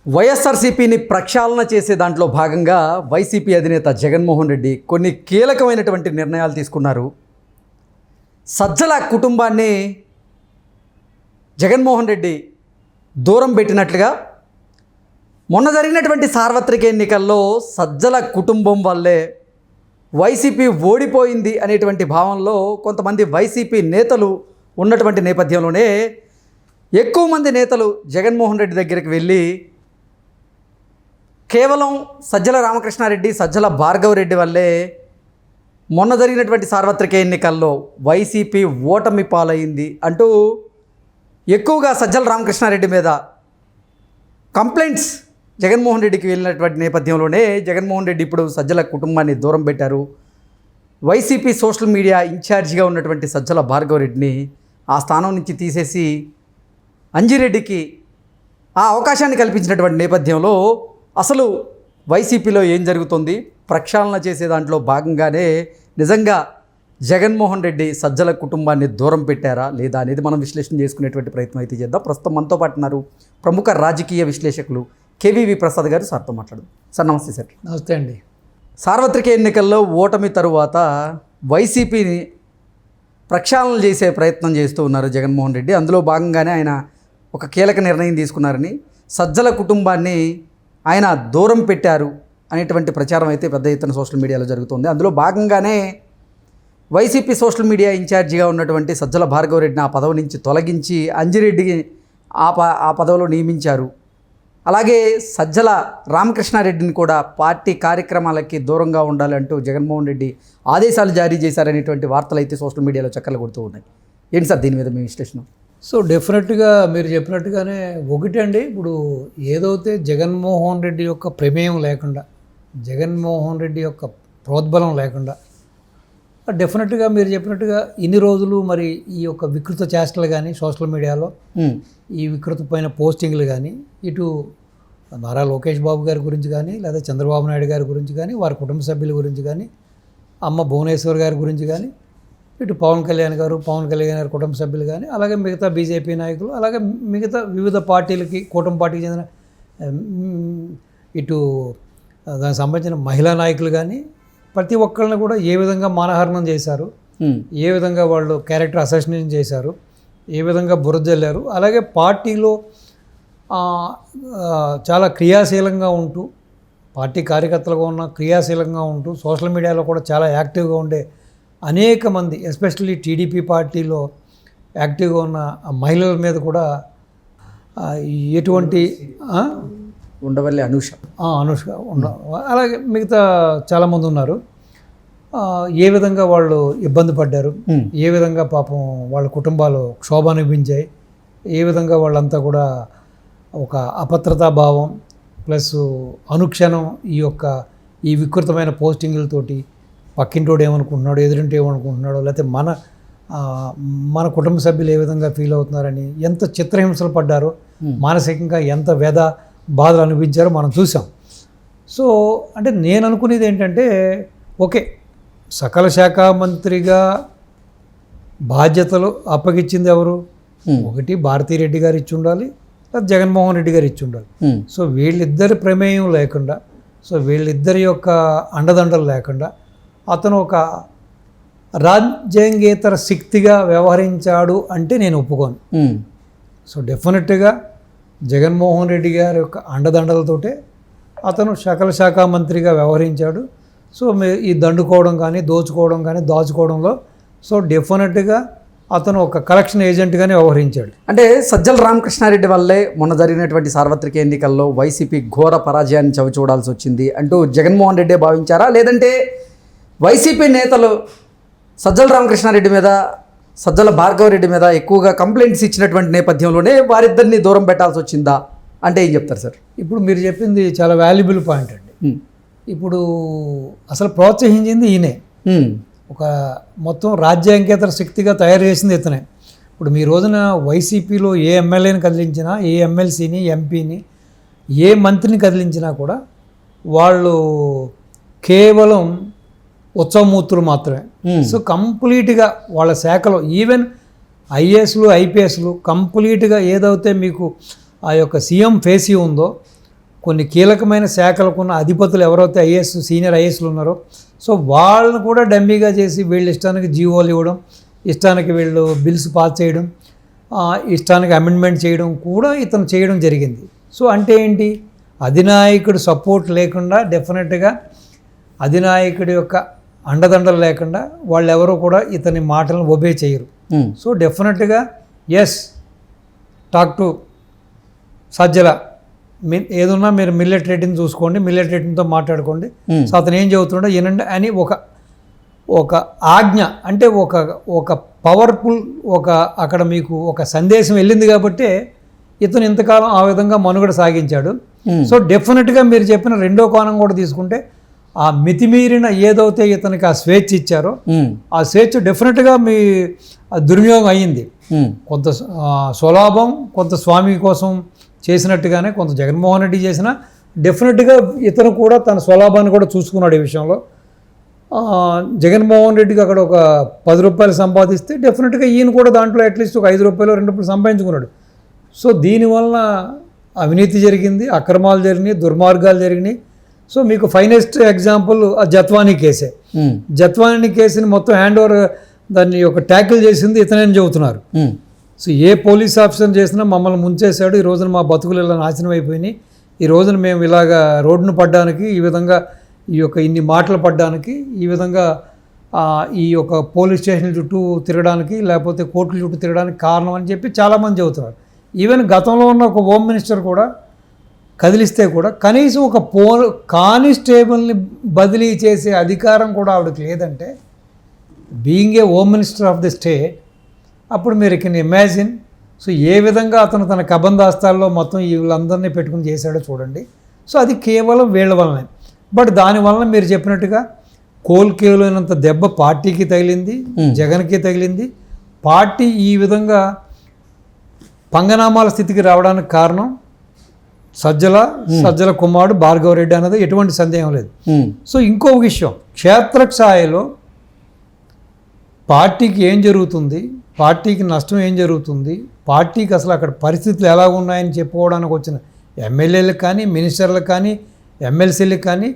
వైఎస్ఆర్సీపీని ప్రక్షాళన చేసే దాంట్లో భాగంగా వైసీపీ అధినేత జగన్మోహన్ రెడ్డి కొన్ని కీలకమైనటువంటి నిర్ణయాలు తీసుకున్నారు. సజ్జల కుటుంబాన్ని జగన్మోహన్ రెడ్డి దూరం పెట్టినట్లుగా మొన్న జరిగినటువంటి సార్వత్రిక ఎన్నికల్లో సజ్జల కుటుంబం వల్లే వైసీపీ ఓడిపోయింది అనేటువంటి భావనలో కొంతమంది వైసీపీ నేతలు ఉన్నటువంటి నేపథ్యంలోనే ఎక్కువ మంది నేతలు జగన్మోహన్ రెడ్డి దగ్గరికి వెళ్ళి కేవలం సజ్జల రామకృష్ణారెడ్డి, సజ్జల భార్గవరెడ్డి వల్లే మొన్న జరిగినటువంటి సార్వత్రిక ఎన్నికల్లో వైసీపీ ఓటమి పాలైంది అంటూ ఎక్కువగా సజ్జల రామకృష్ణారెడ్డి మీద కంప్లైంట్స్ జగన్మోహన్ రెడ్డికి వెళ్ళినటువంటి నేపథ్యంలోనే జగన్మోహన్ రెడ్డి ఇప్పుడు సజ్జల కుటుంబాన్ని దూరం పెట్టారు. వైసీపీ సోషల్ మీడియా ఇన్ఛార్జిగా ఉన్నటువంటి సజ్జల భార్గవరెడ్డిని ఆ స్థానం నుంచి తీసేసి అంజిరెడ్డికి ఆ అవకాశాన్ని కల్పించినటువంటి నేపథ్యంలో అసలు వైసీపీలో ఏం జరుగుతుంది, ప్రక్షాళన చేసే దాంట్లో భాగంగానే నిజంగా జగన్మోహన్ రెడ్డి సజ్జల కుటుంబాన్ని దూరం పెట్టారా లేదా అనేది మనం విశ్లేషణ చేసుకునేటువంటి ప్రయత్నం అయితే చేద్దాం. ప్రస్తుతం మనతో పాటు ఉన్నారు ప్రముఖ రాజకీయ విశ్లేషకులు కేవీవి ప్రసాద్ గారు. సార్తో మాట్లాడదాం. సార్ నమస్తే. సార్ నమస్తే అండి. సార్వత్రిక ఎన్నికల్లో ఓటమి తరువాత వైసీపీని ప్రక్షాళన చేసే ప్రయత్నం చేస్తూ ఉన్నారు జగన్మోహన్ రెడ్డి. అందులో భాగంగానే ఆయన ఒక కీలక నిర్ణయం తీసుకున్నారని, సజ్జల కుటుంబాన్ని ఆయన దూరం పెట్టారు అనేటువంటి ప్రచారం అయితే పెద్ద ఎత్తున సోషల్ మీడియాలో జరుగుతుంది. అందులో భాగంగానే వైసీపీ సోషల్ మీడియా ఇన్ఛార్జిగా ఉన్నటువంటి సజ్జల భార్గవరెడ్డిని ఆ పదవి నుంచి తొలగించి అంజిరెడ్డిని ఆ పదవిలో నియమించారు. అలాగే సజ్జల రామకృష్ణారెడ్డిని కూడా పార్టీ కార్యక్రమాలకి దూరంగా ఉండాలంటూ జగన్మోహన్ రెడ్డి ఆదేశాలు జారీ చేశారనేటువంటి వార్తలు అయితే సోషల్ మీడియాలో చక్కర్లు కొడుతూ ఉన్నాయి. ఏంటి సార్ దీని మీద మీ విశ్లేషణ? సో డెఫినెట్గా మీరు చెప్పినట్టుగానే ఒకటండి, ఇప్పుడు ఏదైతే జగన్మోహన్ రెడ్డి యొక్క ప్రమేయం లేకుండా, జగన్మోహన్ రెడ్డి యొక్క ప్రోద్బలం లేకుండా డెఫినెట్గా మీరు చెప్పినట్టుగా ఇన్ని రోజులు మరి ఈ యొక్క వికృత చేష్టలు కానీ సోషల్ మీడియాలో ఈ వికృతమైన పోస్టింగ్లు కానీ ఇటు నారా లోకేష్ బాబు గారి గురించి కానీ లేదా చంద్రబాబు నాయుడు గారి గురించి కానీ వారి కుటుంబ సభ్యుల గురించి కానీ అమ్మ భువనేశ్వర్ గారి గురించి కానీ ఇటు పవన్ కళ్యాణ్ గారి కుటుంబ సభ్యులు కానీ అలాగే మిగతా బీజేపీ నాయకులు అలాగే మిగతా వివిధ పార్టీలకి కూటమి పార్టీకి చెందిన ఇటు దానికి సంబంధించిన మహిళా నాయకులు కానీ ప్రతి ఒక్కరిని కూడా ఏ విధంగా మానహరణం చేశారు, ఏ విధంగా వాళ్ళు క్యారెక్టర్ అసాసినేషన్ చేశారు, ఏ విధంగా బురదజల్లారు, అలాగే పార్టీలో చాలా క్రియాశీలంగా ఉంటూ పార్టీ కార్యకర్తలుగా ఉన్న క్రియాశీలంగా ఉంటూ సోషల్ మీడియాలో కూడా చాలా యాక్టివ్గా ఉండే అనేక మంది ఎస్పెషల్లీ టీడీపీ పార్టీలో యాక్టివ్గా ఉన్న మహిళల మీద కూడా ఎటువంటి ఉండవల్లి అనుష్క అలాగే మిగతా చాలామంది ఉన్నారు. ఏ విధంగా వాళ్ళు ఇబ్బంది పడ్డారు, ఏ విధంగా పాపం వాళ్ళ కుటుంబాలు క్షోభ అనిపించాయి, ఏ విధంగా వాళ్ళంతా కూడా ఒక అభద్రతా భావం ప్లస్ అనుక్షణం ఈ వికృతమైన పోస్టింగులతోటి పక్కింటోడు ఏమనుకుంటున్నాడు, ఎదురింటి ఏమనుకుంటున్నాడో, లేకపోతే మన కుటుంబ సభ్యులు ఏ విధంగా ఫీల్ అవుతున్నారని ఎంత చిత్రహింసలు పడ్డారో, మానసికంగా ఎంత వ్యధ బాధలు అనిపించారో మనం చూసాం. సో అంటే నేను అనుకునేది ఏంటంటే, ఓకే సకల శాఖ మంత్రిగా బాధ్యతలు అప్పగించింది ఎవరు? ఒకటి భారతీరెడ్డి గారు ఇచ్చి ఉండాలి, లేదా జగన్మోహన్ రెడ్డి గారు ఇచ్చి ఉండాలి. సో వీళ్ళిద్దరి ప్రమేయం లేకుండా, సో వీళ్ళిద్దరి యొక్క అండదండలు లేకుండా అతను ఒక రాజ్యాంగేతర శక్తిగా వ్యవహరించాడు అంటే నేను ఒప్పుకోను. సో డెఫినెట్గా జగన్మోహన్ రెడ్డి గారి యొక్క అండదండలతోటే అతను సకల శాఖ మంత్రిగా వ్యవహరించాడు. సో ఈ దండుకోవడం కానీ దోచుకోవడం కానీ దాచుకోవడంలో సో డెఫినెట్గా అతను ఒక కలెక్షన్ ఏజెంట్గానే వ్యవహరించాడు. అంటే సజ్జల రామకృష్ణారెడ్డి వల్లే మొన్న జరిగినటువంటి సార్వత్రిక ఎన్నికల్లో వైసీపీ ఘోర పరాజయాన్ని చవి చూడాల్సి వచ్చింది అంటూ జగన్మోహన్ రెడ్డి భావించారా, లేదంటే వైసీపీ నేతలు సజ్జల రామకృష్ణారెడ్డి మీద సజ్జల భార్గవరెడ్డి మీద ఎక్కువగా కంప్లైంట్స్ ఇచ్చినటువంటి నేపథ్యంలోనే వారిద్దరిని దూరం పెట్టాల్సి వచ్చిందా అంటే ఏం చెప్తారు సార్? ఇప్పుడు మీరు చెప్పింది చాలా వాల్యుబుల్ పాయింట్ అండి. ఇప్పుడు అసలు ప్రోత్సహించింది ఈయనే, ఒక మొత్తం రాజ్యాంగేతర శక్తిగా తయారు చేసింది ఇతనే. ఇప్పుడు మీ రోజున వైసీపీలో ఏ ఎమ్మెల్యేని కదిలించినా, ఏ ఎమ్మెల్సీని, ఎంపీని, ఏ మంత్రిని కదిలించినా కూడా వాళ్ళు కేవలం ఉత్సవమూర్తులు మాత్రమే. సో కంప్లీట్గా వాళ్ళ శాఖలో ఈవెన్ ఐఏఎస్లు, ఐపీఎస్లు కంప్లీట్గా ఏదైతే మీకు ఆ యొక్క సీఎం ఫేసీ ఉందో కొన్ని కీలకమైన శాఖలకు ఉన్న అధిపతులు ఎవరైతే సీనియర్ ఐఏఎస్లు ఉన్నారో సో వాళ్ళని కూడా డమ్మీగా చేసి వీళ్ళు ఇష్టానికి జీవోలు ఇవ్వడం, ఇష్టానికి వీళ్ళు బిల్స్ పాస్ చేయడం, ఇష్టానికి అమెండ్మెంట్ చేయడం కూడా ఇతను చేయడం జరిగింది. సో అంటే ఏంటి, అధినాయకుడు సపోర్ట్ లేకుండా డెఫినెట్గా అధినాయకుడి యొక్క అండదండలు లేకుండా వాళ్ళెవరూ కూడా ఇతని మాటలను ఒబే చేయరు. సో డెఫినెట్గా ఎస్, టాక్ టు సజ్జల, ఏదున్నా మీరు మిల్లెట్ రెడ్డిని చూసుకోండి, మిల్లెట్ రెడ్డితో మాట్లాడుకోండి, సో అతను ఏం చెబుతున్నాడో వినండి అని ఒక ఆజ్ఞ, అంటే ఒక పవర్ఫుల్ అక్కడ మీకు ఒక సందేశం వెళ్ళింది కాబట్టి ఇతను ఇంతకాలం ఆ విధంగా మనుగడ సాగించాడు. సో డెఫినెట్గా మీరు చెప్పిన రెండో కోణం కూడా తీసుకుంటే ఆ మితిమీరిన ఏదైతే ఇతనికి ఆ స్వేచ్ఛ ఇచ్చారో ఆ స్వేచ్ఛ డెఫినెట్గా మీ దుర్వినియోగం అయ్యింది. కొంత స్వలాభం, కొంత స్వామి కోసం చేసినట్టుగానే కొంత జగన్మోహన్ రెడ్డి చేసిన, డెఫినెట్గా ఇతను కూడా తన స్వలాభాన్ని కూడా చూసుకున్నాడు ఈ విషయంలో. జగన్మోహన్ రెడ్డికి అక్కడ ఒక 10 రూపాయలు సంపాదిస్తే డెఫినెట్గా ఈయన కూడా దాంట్లో అట్లీస్ట్ ఒక 5 రూపాయలు 2 రూపాయలు సంపాదించుకున్నాడు. సో దీనివల్ల అవినీతి జరిగింది, అక్రమాలు జరిగినాయి, దుర్మార్గాలు జరిగినాయి. సో మీకు ఫైనెస్ట్ ఎగ్జాంపుల్ ఆ జత్వానీ కేసే. జత్వానీ కేసుని మొత్తం హ్యాండ్ ఓవర్ దాన్ని ఒక ట్యాకిల్ చేసింది ఇతనని చెబుతున్నారు. సో ఏ పోలీస్ ఆఫీసర్ చేసినా మమ్మల్ని ముంచేశాడు, ఈ రోజున మా బతుకులు ఇలా నాశనం అయిపోయినాయి, ఈ రోజున మేము ఇలాగా రోడ్డును పడ్డానికి, ఈ విధంగా ఈ యొక్క ఇన్ని మాటలు పడ్డానికి, ఈ విధంగా ఈ యొక్క పోలీస్ స్టేషన్ చుట్టూ తిరగడానికి లేకపోతే కోర్టుల చుట్టూ తిరగడానికి కారణం అని చెప్పి చాలామంది చెబుతున్నారు. ఈవెన్ గతంలో ఉన్న ఒక హోమ్ మినిస్టర్ కూడా కదిలిస్తే కూడా కనీసం ఒక కానిస్టేబుల్ని బదిలీ చేసే అధికారం కూడా ఆవిడకి లేదంటే, being a home minister of the state, అప్పుడు మీరు కెన్ ఇమాజిన్. సో ఏ విధంగా అతను తన కబందాస్తాల్లో మొత్తం వీళ్ళందరినీ పెట్టుకుని చేశాడో చూడండి. సో అది కేవలం వీళ్ళ వల్లనే. బట్ దానివల్ల మీరు చెప్పినట్టుగా కోల్కేలైనంత దెబ్బ పార్టీకి తగిలింది, జగన్కి తగిలింది. పార్టీ ఈ విధంగా పంగనామాల స్థితికి రావడానికి కారణం సజ్జల కుమారుడు భార్గవరెడ్డి అన్నది ఎటువంటి సందేహం లేదు. సో ఇంకో విషయం, క్షేత్రస్థాయిలో పార్టీకి ఏం జరుగుతుంది, పార్టీకి నష్టం ఏం జరుగుతుంది, పార్టీకి అసలు అక్కడ పరిస్థితులు ఎలా ఉన్నాయని చెప్పుకోవడానికి వచ్చిన ఎమ్మెల్యేలకు కానీ, మినిస్టర్లకు కానీ, ఎమ్మెల్సీలకు కానీ,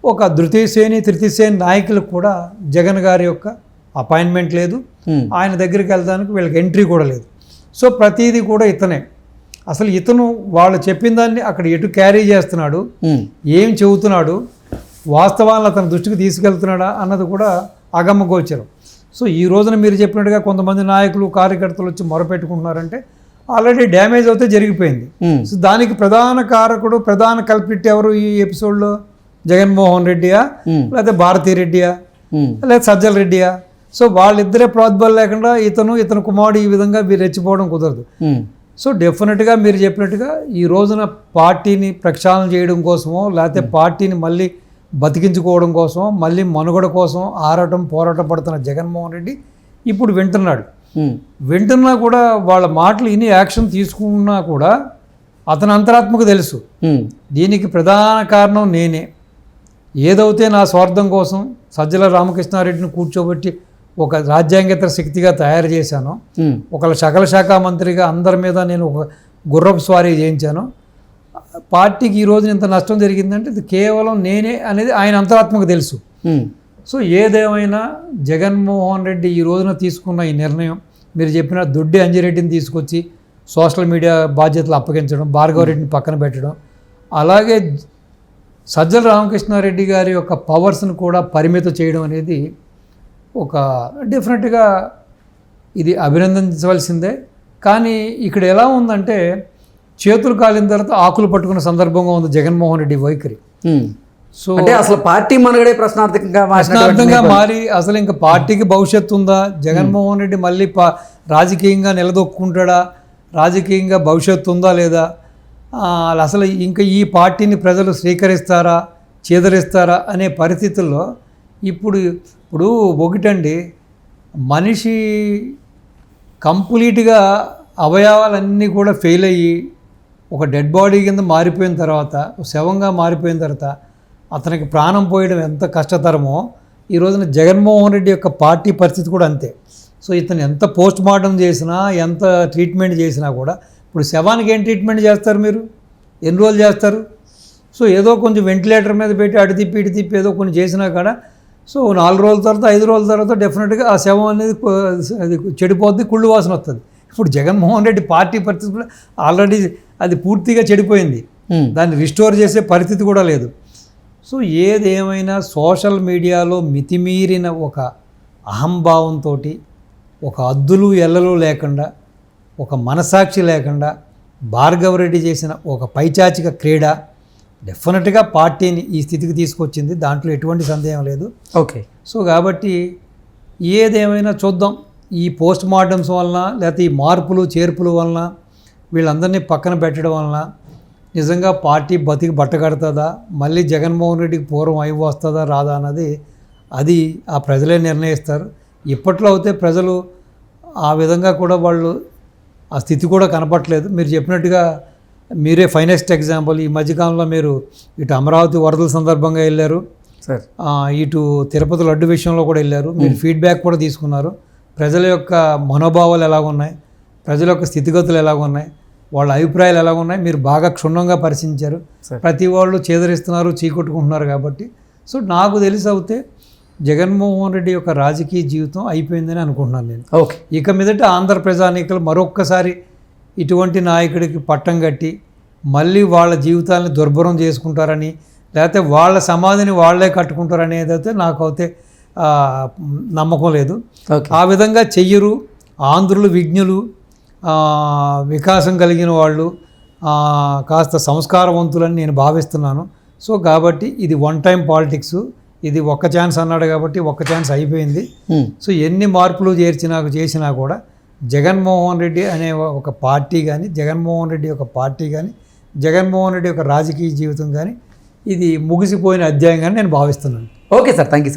ఒక తృతీయ శ్రేణి నాయకులకు కూడా జగన్ గారి యొక్క అపాయింట్మెంట్ లేదు, ఆయన దగ్గరికి వెళ్ళడానికి వీళ్ళకి ఎంట్రీ కూడా లేదు. సో ప్రతిదీ కూడా ఇతనే. అసలు ఇతను వాళ్ళు చెప్పిన దాన్ని అక్కడ ఎటు క్యారీ చేస్తున్నాడు, ఏం చెబుతున్నాడు, వాస్తవాలను అతని దృష్టికి తీసుకెళ్తున్నాడా అన్నది కూడా అగమ్మగోచరం. సో ఈ రోజున మీరు చెప్పినట్టుగా కొంతమంది నాయకులు, కార్యకర్తలు వచ్చి మొరపెట్టుకుంటున్నారంటే ఆల్రెడీ డ్యామేజ్ అవుతే జరిగిపోయింది. సో దానికి ప్రధాన కారకుడు, ప్రధాన కల్పిట్ ఎవరు ఈ ఎపిసోడ్లో? జగన్మోహన్ రెడ్డియా, లేకపోతే భారతీ రెడ్డియా, లేదా సజ్జల రెడ్డియా? సో వాళ్ళిద్దరే ప్రోద్బలం లేకుండా ఇతను కుమారుడు ఈ విధంగా మీరు రెచ్చిపోవడం కుదరదు. సో డెఫినెట్గా మీరు చెప్పినట్టుగా ఈ రోజున పార్టీని ప్రక్షాళన చేయడం కోసమో, లేకపోతే పార్టీని మళ్ళీ బతికించుకోవడం కోసం, మళ్ళీ మనుగడ కోసం పోరాటం పడుతున్న జగన్మోహన్ రెడ్డి ఇప్పుడు వింటున్నా కూడా వాళ్ళ మాటలు ఇన్ని యాక్షన్ తీసుకున్నా కూడా అతని అంతరాత్మకు తెలుసు దీనికి ప్రధాన కారణం నేనే. ఏదైతే నా స్వార్థం కోసం సజ్జల రామకృష్ణారెడ్డిని కూర్చోబెట్టి ఒక రాజ్యాంగేతర శక్తిగా తయారు చేశాను, ఒక సకల శాఖ మంత్రిగా అందరి మీద నేను ఒక గుర్రపు స్వారీ చేయించాను, పార్టీకి ఈ రోజున ఇంత నష్టం జరిగిందంటే ఇది కేవలం నేనే అనేది ఆయన అంతరాత్మకు తెలుసు. సో ఏదేమైనా జగన్మోహన్ రెడ్డి ఈ రోజున తీసుకున్న ఈ నిర్ణయం, మీరు చెప్పిన దొడ్డి అంజిరెడ్డిని తీసుకొచ్చి సోషల్ మీడియా బాధ్యతలు అప్పగించడం, భార్గవరెడ్డిని పక్కన పెట్టడం, అలాగే సజ్జల రామకృష్ణారెడ్డి గారి యొక్క పవర్స్ను కూడా పరిమితం చేయడం అనేది ఒక డెఫినెట్గా ఇది అభినందించవలసిందే. కానీ ఇక్కడ ఎలా ఉందంటే చేతులు కాలిన తర్వాత ఆకులు పట్టుకున్న సందర్భంగా ఉంది జగన్మోహన్ రెడ్డి వైఖరి. సో అంటే అసలు పార్టీ మనగడే ప్రశ్నార్థంగా మారి అసలు ఇంకా పార్టీకి భవిష్యత్తు ఉందా, జగన్మోహన్ రెడ్డి మళ్ళీ రాజకీయంగా నిలదొక్కుంటాడా, రాజకీయంగా భవిష్యత్తు ఉందా లేదా, అసలు ఇంకా ఈ పార్టీని ప్రజలు స్వీకరిస్తారా చేదరిస్తారా అనే పరిస్థితుల్లో ఇప్పుడు ఒకటండి, మనిషి కంప్లీట్గా అవయవాలన్నీ కూడా ఫెయిల్ అయ్యి ఒక డెడ్ బాడీ కింద మారిపోయిన తర్వాత, శవంగా మారిపోయిన తర్వాత అతనికి ప్రాణం పోయడం ఎంత కష్టతరమో ఈ రోజున జగన్మోహన్ రెడ్డి యొక్క పార్టీ పరిస్థితి కూడా అంతే. సో ఇతను ఎంత పోస్ట్ మార్టం చేసినా, ఎంత ట్రీట్మెంట్ చేసినా కూడా, ఇప్పుడు శవానికి ఏం ట్రీట్మెంట్ చేస్తారు, మీరు ఎన్ని రోజులు చేస్తారు? సో ఏదో కొంచెం వెంటిలేటర్ మీద పెట్టి అటు తిప్పి ఇటు తిప్పి ఏదో కొన్ని చేసినా కూడా సో 4 రోజుల తర్వాత 5 రోజుల తర్వాత డెఫినెట్గా ఆ శవం అనేది అది చెడిపోద్ది, కుళ్ళు వాసన వస్తుంది. ఇప్పుడు జగన్మోహన్ రెడ్డి పార్టీ పరిస్థితి కూడా ఆల్రెడీ అది పూర్తిగా చెడిపోయింది, దాన్ని రిస్టోర్ చేసే పరిస్థితి కూడా లేదు. సో ఏదేమైనా సోషల్ మీడియాలో మితిమీరిన ఒక అహంభావంతో, ఒక అద్దులు ఎల్లలు లేకుండా, ఒక మనసాక్షి లేకుండా భార్గవరెడ్డి చేసిన ఒక పైచాచిక క్రీడ డెఫినెట్గా పార్టీని ఈ స్థితికి తీసుకొచ్చింది, దాంట్లో ఎటువంటి సందేహం లేదు. ఓకే. సో కాబట్టి ఏదేమైనా చూద్దాం. ఈ పోస్ట్ మార్టమ్స్ వలన లేకపోతే ఈ మార్పులు చేర్పుల వలన వీళ్ళందరినీ పక్కన పెట్టడం వలన నిజంగా పార్టీ బతికి బట్టకడుతుందా, మళ్ళీ జగన్మోహన్ రెడ్డికి పూర్వం అయి వస్తుందా రాదా అన్నది అది ఆ ప్రజలే నిర్ణయిస్తారు. ఇప్పట్లో అయితే ప్రజలు ఆ విధంగా కూడా వాళ్ళు ఆ స్థితి కూడా కనపట్లేదు. మీరు చెప్పినట్టుగా మీరే ఫైనెస్ట్ ఎగ్జాంపుల్. ఈ మధ్యకాలంలో మీరు ఇటు అమరావతి వరదల సందర్భంగా వెళ్ళారు, సార్ ఇటు తిరుపతి లడ్డు విషయంలో కూడా వెళ్ళారు, మీరు ఫీడ్బ్యాక్ కూడా తీసుకున్నారు. ప్రజల యొక్క మనోభావాలు ఎలాగున్నాయి, ప్రజల యొక్క స్థితిగతులు ఎలాగున్నాయి, వాళ్ళ అభిప్రాయాలు ఎలాగున్నాయి మీరు బాగా క్షుణ్ణంగా పరిశీలించారు. ప్రతి వాళ్ళు చేదరిస్తున్నారు, చీకొట్టుకుంటున్నారు. కాబట్టి సో నాకు తెలిసి అవుతే జగన్మోహన్ రెడ్డి యొక్క రాజకీయ జీవితం అయిపోయిందని అనుకుంటున్నాను నేను. ఓకే. ఇక మీదట ఆంధ్ర ప్రజానీకులు మరొక్కసారి ఇటువంటి నాయకుడికి పట్టం కట్టి మళ్ళీ వాళ్ళ జీవితాలను దుర్భరం చేసుకుంటారని, లేకపోతే వాళ్ళ సమాధిని వాళ్ళే కట్టుకుంటారనేది అయితే నాకు అయితే నమ్మకం లేదు. ఆ విధంగా చెయ్యరు. ఆంధ్రులు విజ్ఞులు, వికాసం కలిగిన వాళ్ళు, కాస్త సంస్కారవంతులని నేను భావిస్తున్నాను. సో కాబట్టి ఇది వన్ టైం పాలిటిక్స్, ఇది ఒక్క ఛాన్స్ అన్నాడు కాబట్టి ఒక్క ఛాన్స్ అయిపోయింది. సో ఎన్ని మార్పులు చేసినా కూడా జగన్మోహన్ రెడ్డి అనే ఒక పార్టీ కానీ, జగన్మోహన్ రెడ్డి యొక్క పార్టీ కానీ, జగన్మోహన్ రెడ్డి యొక్క రాజకీయ జీవితం కానీ ఇది ముగిసిపోయిన అధ్యాయంగా నేను భావిస్తున్నాను. Okay sir, thank you so much.